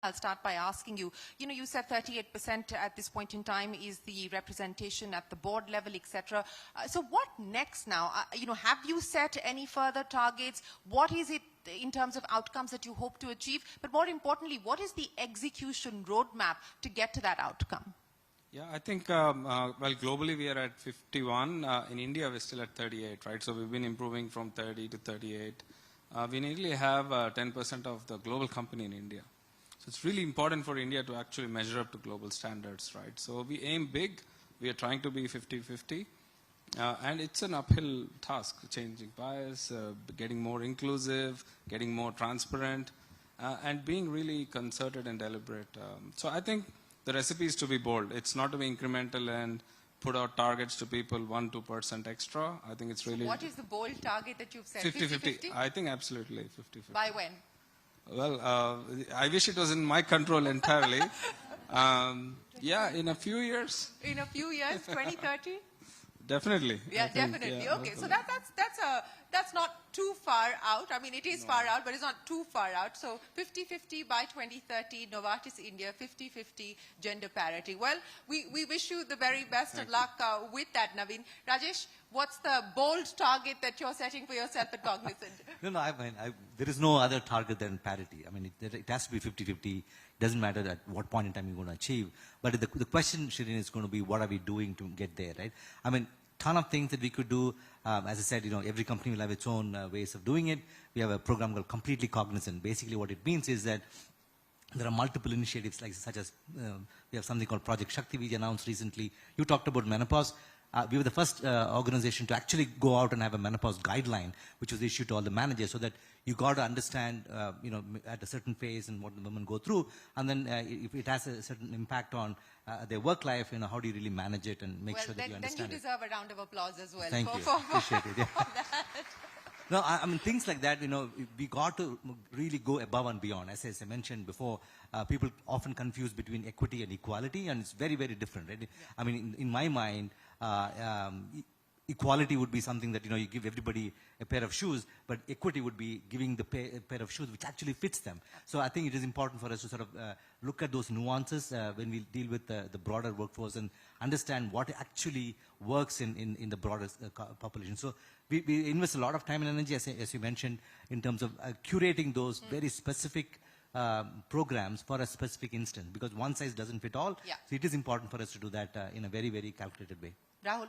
I'll start by asking you, you said 38% at this point in time is the representation at the board level, etc. So what next now? Have you set any further targets? What is it in terms of outcomes that you hope to achieve? But more importantly, what is the execution roadmap to get to that outcome? Yeah, I think, well, globally we are at 51. In India, we're still at 38, right? So we've been improving from 30 to 38. We nearly have 10% of the global company in India. So it's really important for India to actually measure up to global standards, right? So we aim big. We are trying to be 50-50. And it's an uphill task, changing bias, getting more inclusive, getting more transparent, and being really concerted and deliberate. So I think the recipe is to be bold. It's not to be incremental and put out targets to people 1-2% extra. I think it's really... So what is the bold target that you've set? 50-50. I think absolutely 50-50. By when? Well, I wish it was in my control entirely. Yeah, in a few years. In a few years, 2030? Definitely. Yeah, definitely. Yeah, okay, so that's not too far out. I mean, it is far out, but it's not too far out. So 50-50 by 2030, Novartis India, 50-50 gender parity. Well, we wish you the very best of luck with that, Naveen. Rajesh, what's the bold target that you're setting for yourself at Cognizant? No, I mean, there is no other target than parity. I mean, it has to be 50-50. It doesn't matter at what point in time you're going to achieve. But the question, Shirin, is going to be, what are we doing to get there, right? I mean, ton of things that we could do. As I said, every company will have its own ways of doing it. We have a program called Completely Cognizant. Basically, what it means is that there are multiple initiatives, such as we have something called Project Shakti, we announced recently. You talked about menopause. We were the first organization to actually go out and have a menopause guideline, which was issued to all the managers, so that you got to understand, at a certain phase and what the women go through, and then if it has a certain impact on their work life, how do you really manage it and make sure that you understand it. Then you deserve a round of applause as well. Thank you. Appreciate it. Yeah. No, I mean, things like that, we got to really go above and beyond. As I mentioned before, people often confuse between equity and equality, and it's very, very different, right? Yeah. I mean, in my mind, equality would be something that, you give everybody a pair of shoes, but equity would be giving the pair of shoes which actually fits them. So I think it is important for us to sort of look at those nuances when we deal with the broader workforce and understand what actually works in the broader population. So we invest a lot of time and energy, as you mentioned, in terms of curating those very specific programs for a specific instance, because one size doesn't fit all. Yeah. So it is important for us to do that in a very, very calculated way. Rahul?